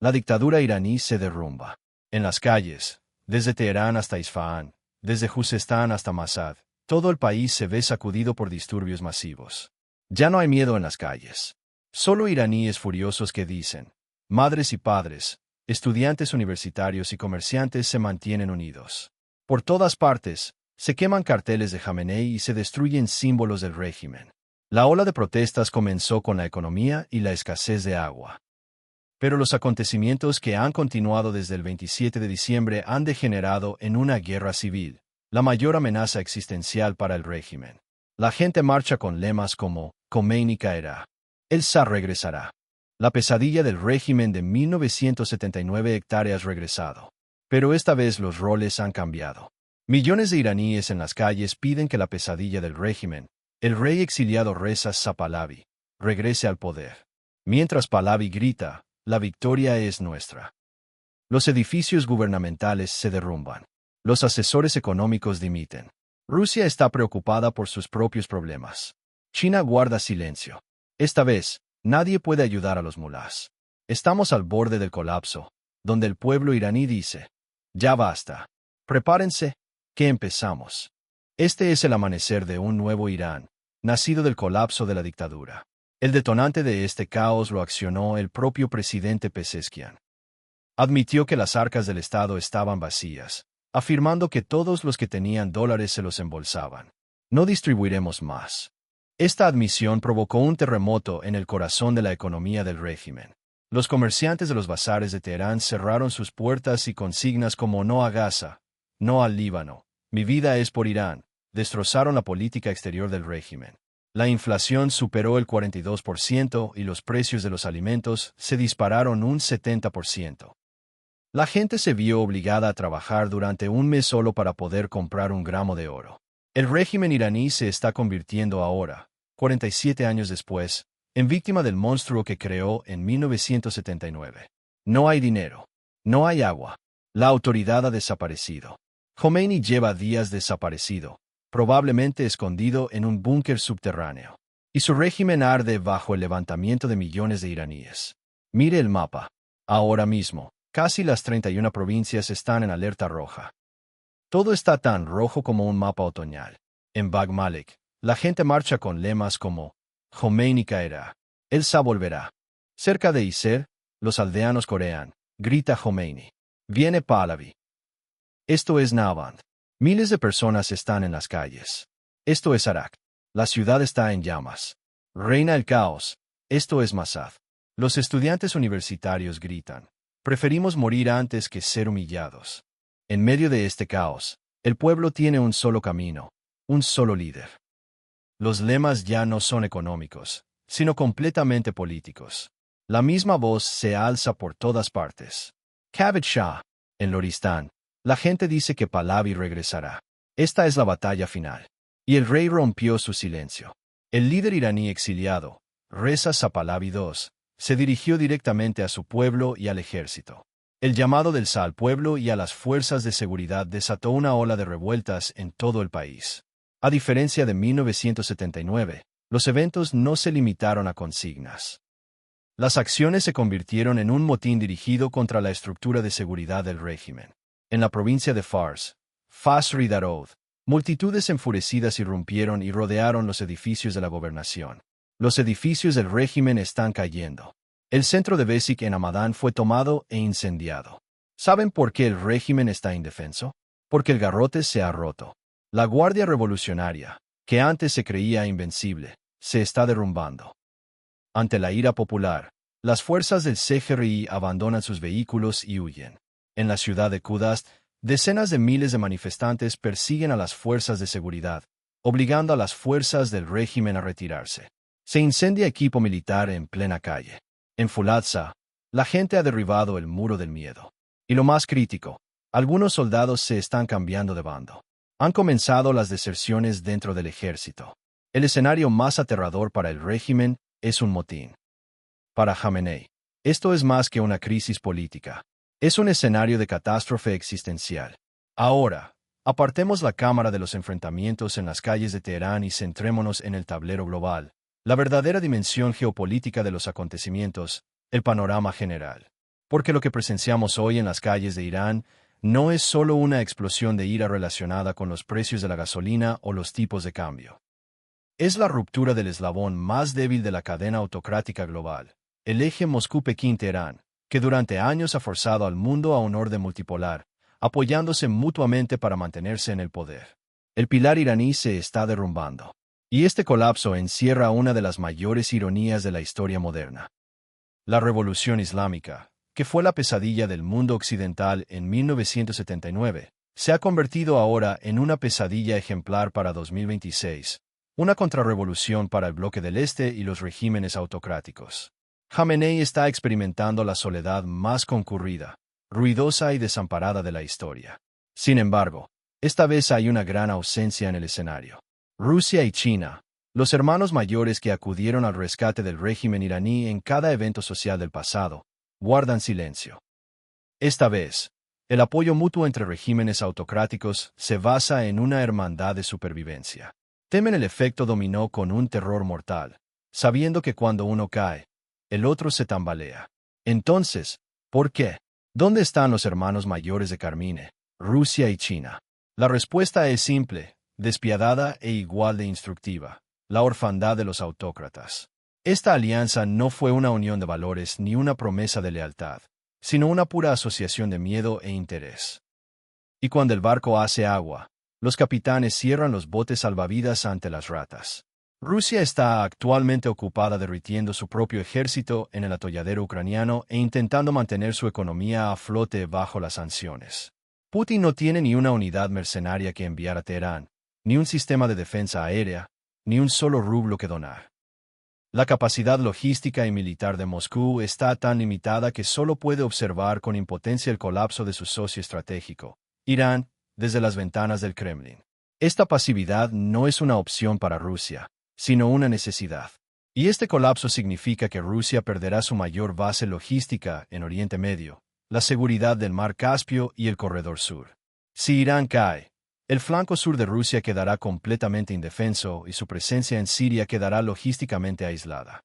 La dictadura iraní se derrumba. En las calles, desde Teherán hasta Isfahán, desde Juzestán hasta Mashhad, todo el país se ve sacudido por disturbios masivos. Ya no hay miedo en las calles. Solo iraníes furiosos que dicen, madres y padres, estudiantes universitarios y comerciantes se mantienen unidos. Por todas partes, se queman carteles de Jamenei y se destruyen símbolos del régimen. La ola de protestas comenzó con la economía y la escasez de agua. Pero los acontecimientos que han continuado desde el 27 de diciembre han degenerado en una guerra civil, la mayor amenaza existencial para el régimen. La gente marcha con lemas como Khomeini caerá, el zar regresará. La pesadilla del régimen de 1979 hectáreas regresado. Pero esta vez los roles han cambiado. Millones de iraníes en las calles piden que la pesadilla del régimen, el rey exiliado Reza Shah Pahlavi, regrese al poder. Mientras Pahlavi grita, la victoria es nuestra. Los edificios gubernamentales se derrumban. Los asesores económicos dimiten. Rusia está preocupada por sus propios problemas. China guarda silencio. Esta vez, nadie puede ayudar a los mulás. Estamos al borde del colapso, donde el pueblo iraní dice, ya basta. Prepárense, que empezamos. Este es el amanecer de un nuevo Irán, nacido del colapso de la dictadura. El detonante de este caos lo accionó el propio presidente Pezeshkian. Admitió que las arcas del Estado estaban vacías, afirmando que todos los que tenían dólares se los embolsaban. No distribuiremos más. Esta admisión provocó un terremoto en el corazón de la economía del régimen. Los comerciantes de los bazares de Teherán cerraron sus puertas y consignas como no a Gaza, no al Líbano, mi vida es por Irán, destrozaron la política exterior del régimen. La inflación superó el 42% y los precios de los alimentos se dispararon un 70%. La gente se vio obligada a trabajar durante un mes solo para poder comprar un gramo de oro. El régimen iraní se está convirtiendo ahora, 47 años después, en víctima del monstruo que creó en 1979. No hay dinero. No hay agua. La autoridad ha desaparecido. Khomeini lleva días desaparecido, probablemente escondido en un búnker subterráneo. Y su régimen arde bajo el levantamiento de millones de iraníes. Mire el mapa. Ahora mismo, casi las 31 provincias están en alerta roja. Todo está tan rojo como un mapa otoñal. En Bag Malik, la gente marcha con lemas como Khomeini caerá, el Shah volverá. Cerca de Iser, los aldeanos corean, grita Khomeini. Viene Pahlavi. Esto es Nahband. Miles de personas están en las calles. Esto es Arak. La ciudad está en llamas. Reina el caos. Esto es Mashhad. Los estudiantes universitarios gritan. Preferimos morir antes que ser humillados. En medio de este caos, el pueblo tiene un solo camino, un solo líder. Los lemas ya no son económicos, sino completamente políticos. La misma voz se alza por todas partes. Kaved Shah, en Loristán, la gente dice que Pahlavi regresará. Esta es la batalla final. Y el rey rompió su silencio. El líder iraní exiliado, Reza Shah Pahlavi II, se dirigió directamente a su pueblo y al ejército. El llamado del Shah al pueblo y a las fuerzas de seguridad desató una ola de revueltas en todo el país. A diferencia de 1979, los eventos no se limitaron a consignas. Las acciones se convirtieron en un motín dirigido contra la estructura de seguridad del régimen. En la provincia de Fars, Fasr y Darod, multitudes enfurecidas irrumpieron y rodearon los edificios de la gobernación. Los edificios del régimen están cayendo. El centro de Besik en Hamadán fue tomado e incendiado. ¿Saben por qué el régimen está indefenso? Porque el garrote se ha roto. La Guardia Revolucionaria, que antes se creía invencible, se está derrumbando. Ante la ira popular, las fuerzas del CGRI abandonan sus vehículos y huyen. En la ciudad de Kudast, decenas de miles de manifestantes persiguen a las fuerzas de seguridad, obligando a las fuerzas del régimen a retirarse. Se incendia equipo militar en plena calle. En Fulatsa, la gente ha derribado el muro del miedo. Y lo más crítico, algunos soldados se están cambiando de bando. Han comenzado las deserciones dentro del ejército. El escenario más aterrador para el régimen es un motín. Para Jamenei, esto es más que una crisis política. Es un escenario de catástrofe existencial. Ahora, apartemos la cámara de los enfrentamientos en las calles de Teherán y centrémonos en el tablero global, la verdadera dimensión geopolítica de los acontecimientos, el panorama general. Porque lo que presenciamos hoy en las calles de Irán no es solo una explosión de ira relacionada con los precios de la gasolina o los tipos de cambio. Es la ruptura del eslabón más débil de la cadena autocrática global, el eje Moscú-Pekín-Teherán, que durante años ha forzado al mundo a un orden multipolar, apoyándose mutuamente para mantenerse en el poder. El pilar iraní se está derrumbando. Y este colapso encierra una de las mayores ironías de la historia moderna. La Revolución Islámica, que fue la pesadilla del mundo occidental en 1979, se ha convertido ahora en una pesadilla ejemplar para 2026, una contrarrevolución para el bloque del Este y los regímenes autocráticos. Jamenei está experimentando la soledad más concurrida, ruidosa y desamparada de la historia. Sin embargo, esta vez hay una gran ausencia en el escenario. Rusia y China, los hermanos mayores que acudieron al rescate del régimen iraní en cada evento social del pasado, guardan silencio. Esta vez, el apoyo mutuo entre regímenes autocráticos se basa en una hermandad de supervivencia. Temen el efecto dominó con un terror mortal, sabiendo que cuando uno cae, el otro se tambalea. Entonces, ¿por qué? ¿Dónde están los hermanos mayores de Carmine, Rusia y China? La respuesta es simple, despiadada e igual de instructiva: la orfandad de los autócratas. Esta alianza no fue una unión de valores ni una promesa de lealtad, sino una pura asociación de miedo e interés. Y cuando el barco hace agua, los capitanes cierran los botes salvavidas ante las ratas. Rusia está actualmente ocupada derritiendo su propio ejército en el atolladero ucraniano e intentando mantener su economía a flote bajo las sanciones. Putin no tiene ni una unidad mercenaria que enviar a Teherán, ni un sistema de defensa aérea, ni un solo rublo que donar. La capacidad logística y militar de Moscú está tan limitada que solo puede observar con impotencia el colapso de su socio estratégico, Irán, desde las ventanas del Kremlin. Esta pasividad no es una opción para Rusia, sino una necesidad. Y este colapso significa que Rusia perderá su mayor base logística en Oriente Medio, la seguridad del Mar Caspio y el Corredor Sur. Si Irán cae, el flanco sur de Rusia quedará completamente indefenso y su presencia en Siria quedará logísticamente aislada.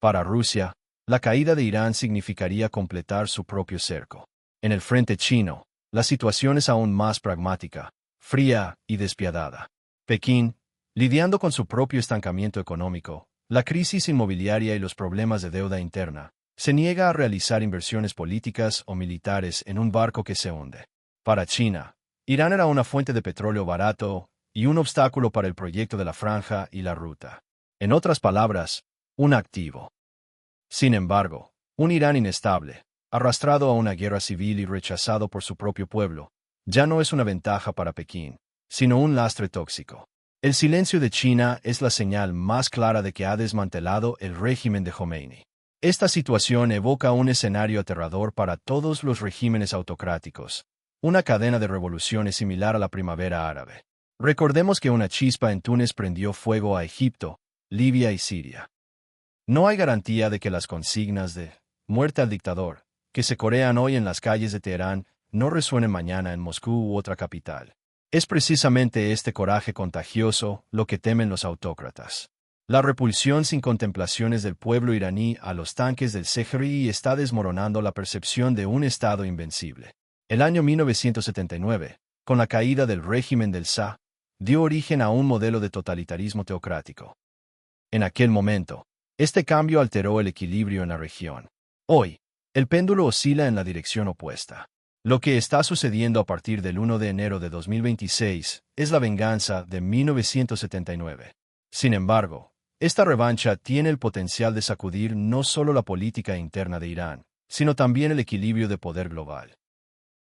Para Rusia, la caída de Irán significaría completar su propio cerco. En el frente chino, la situación es aún más pragmática, fría y despiadada. Pekín, lidiando con su propio estancamiento económico, la crisis inmobiliaria y los problemas de deuda interna, se niega a realizar inversiones políticas o militares en un barco que se hunde. Para China, Irán era una fuente de petróleo barato y un obstáculo para el proyecto de la Franja y la Ruta. En otras palabras, un activo. Sin embargo, un Irán inestable, arrastrado a una guerra civil y rechazado por su propio pueblo, ya no es una ventaja para Pekín, sino un lastre tóxico. El silencio de China es la señal más clara de que ha desmantelado el régimen de Khomeini. Esta situación evoca un escenario aterrador para todos los regímenes autocráticos, una cadena de revoluciones similar a la primavera árabe. Recordemos que una chispa en Túnez prendió fuego a Egipto, Libia y Siria. No hay garantía de que las consignas de «muerte al dictador», que se corean hoy en las calles de Teherán, no resuenen mañana en Moscú u otra capital. Es precisamente este coraje contagioso lo que temen los autócratas. La repulsión sin contemplaciones del pueblo iraní a los tanques del CGRI está desmoronando la percepción de un Estado invencible. El año 1979, con la caída del régimen del Shah, dio origen a un modelo de totalitarismo teocrático. En aquel momento, este cambio alteró el equilibrio en la región. Hoy, el péndulo oscila en la dirección opuesta. Lo que está sucediendo a partir del 1 de enero de 2026 es la venganza de 1979. Sin embargo, esta revancha tiene el potencial de sacudir no solo la política interna de Irán, sino también el equilibrio de poder global.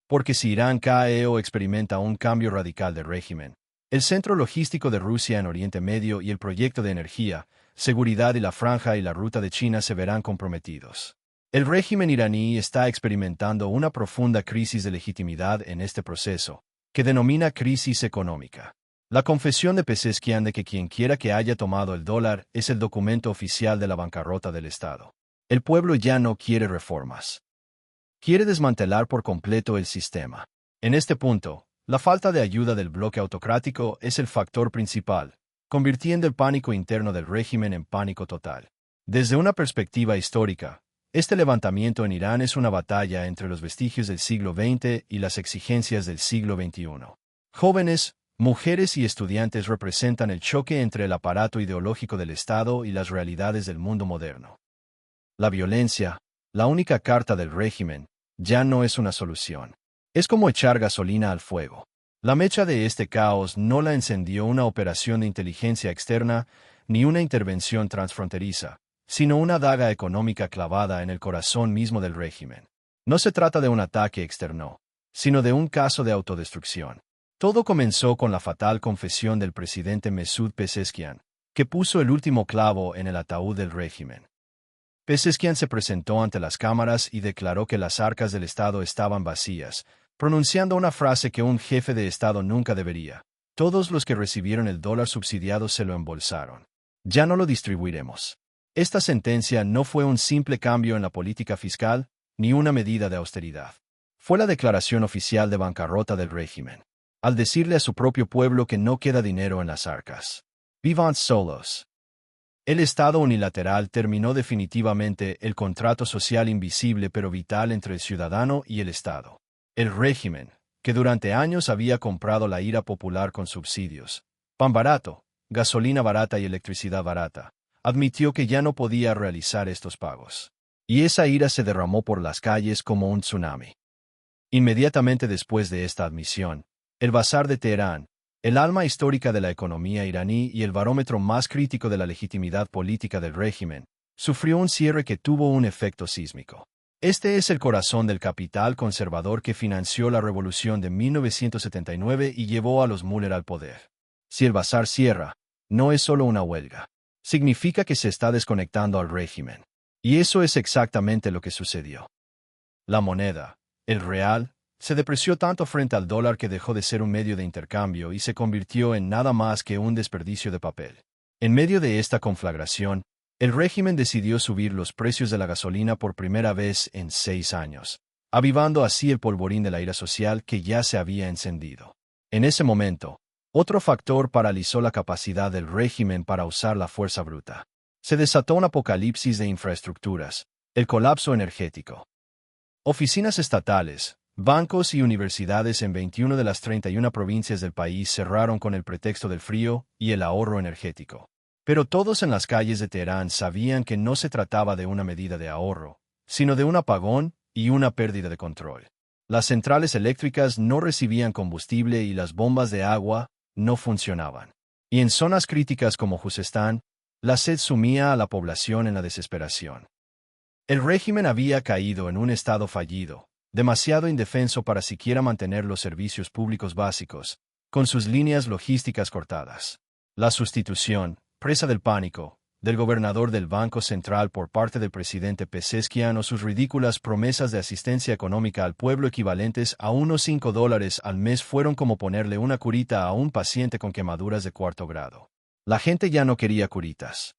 Porque si Irán cae o experimenta un cambio radical de régimen, el centro logístico de Rusia en Oriente Medio y el proyecto de energía, seguridad y la Franja y la Ruta de China se verán comprometidos. El régimen iraní está experimentando una profunda crisis de legitimidad en este proceso, que denomina crisis económica. La confesión de Pezeshkian de que quien quiera que haya tomado el dólar es el documento oficial de la bancarrota del Estado. El pueblo ya no quiere reformas. Quiere desmantelar por completo el sistema. En este punto, la falta de ayuda del bloque autocrático es el factor principal, convirtiendo el pánico interno del régimen en pánico total. Desde una perspectiva histórica, Este levantamiento en Irán es una batalla entre los vestigios del siglo XX y las exigencias del siglo XXI. Jóvenes, mujeres y estudiantes representan el choque entre el aparato ideológico del Estado y las realidades del mundo moderno. La violencia, la única carta del régimen, ya no es una solución. Es como echar gasolina al fuego. La mecha de este caos no la encendió una operación de inteligencia externa ni una intervención transfronteriza, sino una daga económica clavada en el corazón mismo del régimen. No se trata de un ataque externo, sino de un caso de autodestrucción. Todo comenzó con la fatal confesión del presidente Mesud Pezeshkian, que puso el último clavo en el ataúd del régimen. Pezeshkian se presentó ante las cámaras y declaró que las arcas del Estado estaban vacías, pronunciando una frase que un jefe de Estado nunca debería. Todos los que recibieron el dólar subsidiado se lo embolsaron. Ya no lo distribuiremos. Esta sentencia no fue un simple cambio en la política fiscal, ni una medida de austeridad. Fue la declaración oficial de bancarrota del régimen, al decirle a su propio pueblo que no queda dinero en las arcas. Vivan solos. El Estado unilateral terminó definitivamente el contrato social invisible pero vital entre el ciudadano y el Estado. El régimen, que durante años había comprado la ira popular con subsidios, pan barato, gasolina barata y electricidad barata, admitió que ya no podía realizar estos pagos. Y esa ira se derramó por las calles como un tsunami. Inmediatamente después de esta admisión, el Bazar de Teherán, el alma histórica de la economía iraní y el barómetro más crítico de la legitimidad política del régimen, sufrió un cierre que tuvo un efecto sísmico. Este es el corazón del capital conservador que financió la revolución de 1979 y llevó a los Müller al poder. Si el bazar cierra, no es solo una huelga. Significa que se está desconectando al régimen. Y eso es exactamente lo que sucedió. La moneda, el real, se depreció tanto frente al dólar que dejó de ser un medio de intercambio y se convirtió en nada más que un desperdicio de papel. En medio de esta conflagración, el régimen decidió subir los precios de la gasolina por primera vez en 6 años, avivando así el polvorín de la ira social que ya se había encendido. En ese momento, otro factor paralizó la capacidad del régimen para usar la fuerza bruta. Se desató un apocalipsis de infraestructuras, el colapso energético. Oficinas estatales, bancos y universidades en 21 de las 31 provincias del país cerraron con el pretexto del frío y el ahorro energético. Pero todos en las calles de Teherán sabían que no se trataba de una medida de ahorro, sino de un apagón y una pérdida de control. Las centrales eléctricas no recibían combustible y las bombas de agua no funcionaban. Y en zonas críticas como Juzestán, la sed sumía a la población en la desesperación. El régimen había caído en un estado fallido, demasiado indefenso para siquiera mantener los servicios públicos básicos, con sus líneas logísticas cortadas. La sustitución, presa del pánico, del gobernador del Banco Central por parte del presidente Pezeshkian o sus ridículas promesas de asistencia económica al pueblo equivalentes a unos $5 al mes fueron como ponerle una curita a un paciente con quemaduras de 4º grado. La gente ya no quería curitas.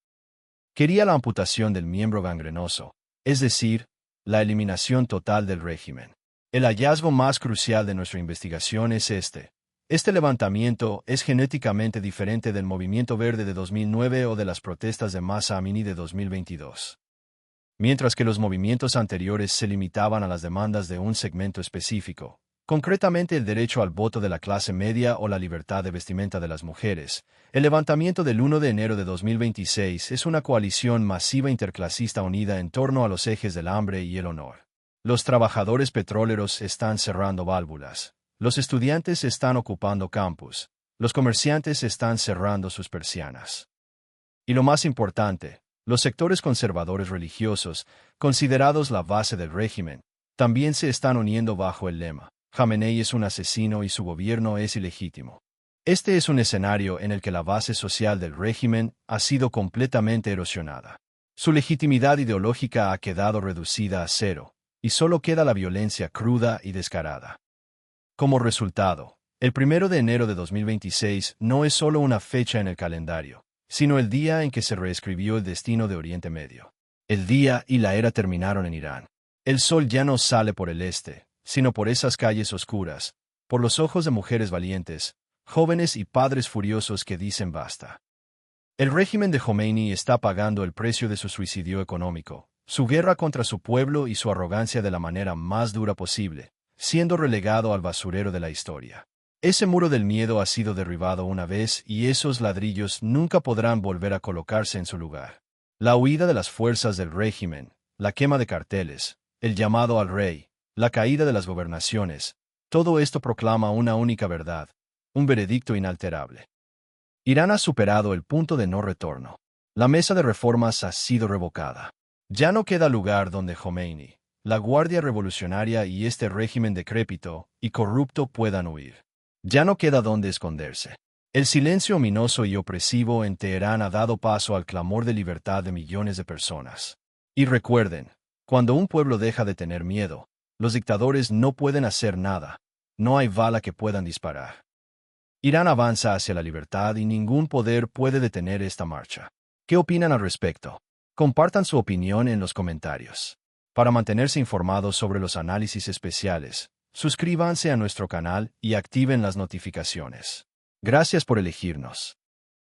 Quería la amputación del miembro gangrenoso, es decir, la eliminación total del régimen. El hallazgo más crucial de nuestra investigación es este. Este levantamiento es genéticamente diferente del Movimiento Verde de 2009 o de las protestas de Mahsa Amini de 2022. Mientras que los movimientos anteriores se limitaban a las demandas de un segmento específico, concretamente el derecho al voto de la clase media o la libertad de vestimenta de las mujeres, el levantamiento del 1 de enero de 2026 es una coalición masiva interclasista unida en torno a los ejes del hambre y el honor. Los trabajadores petroleros están cerrando válvulas. Los estudiantes están ocupando campus. Los comerciantes están cerrando sus persianas. Y lo más importante, los sectores conservadores religiosos, considerados la base del régimen, también se están uniendo bajo el lema: Jamenei es un asesino y su gobierno es ilegítimo. Este es un escenario en el que la base social del régimen ha sido completamente erosionada. Su legitimidad ideológica ha quedado reducida a cero, y solo queda la violencia cruda y descarada. Como resultado, el 1 de enero de 2026 no es solo una fecha en el calendario, sino el día en que se reescribió el destino de Oriente Medio. El día y la era terminaron en Irán. El sol ya no sale por el este, sino por esas calles oscuras, por los ojos de mujeres valientes, jóvenes y padres furiosos que dicen basta. El régimen de Khomeini está pagando el precio de su suicidio económico, su guerra contra su pueblo y su arrogancia de la manera más dura posible, siendo relegado al basurero de la historia. Ese muro del miedo ha sido derribado una vez y esos ladrillos nunca podrán volver a colocarse en su lugar. La huida de las fuerzas del régimen, la quema de carteles, el llamado al rey, la caída de las gobernaciones, todo esto proclama una única verdad, un veredicto inalterable. Irán ha superado el punto de no retorno. La mesa de reformas ha sido revocada. Ya no queda lugar donde Khomeini, la Guardia Revolucionaria y este régimen decrépito y corrupto puedan huir. Ya no queda donde esconderse. El silencio ominoso y opresivo en Teherán ha dado paso al clamor de libertad de millones de personas. Y recuerden, cuando un pueblo deja de tener miedo, los dictadores no pueden hacer nada. No hay bala que puedan disparar. Irán avanza hacia la libertad y ningún poder puede detener esta marcha. ¿Qué opinan al respecto? Compartan su opinión en los comentarios. Para mantenerse informados sobre los análisis especiales, suscríbanse a nuestro canal y activen las notificaciones. Gracias por elegirnos.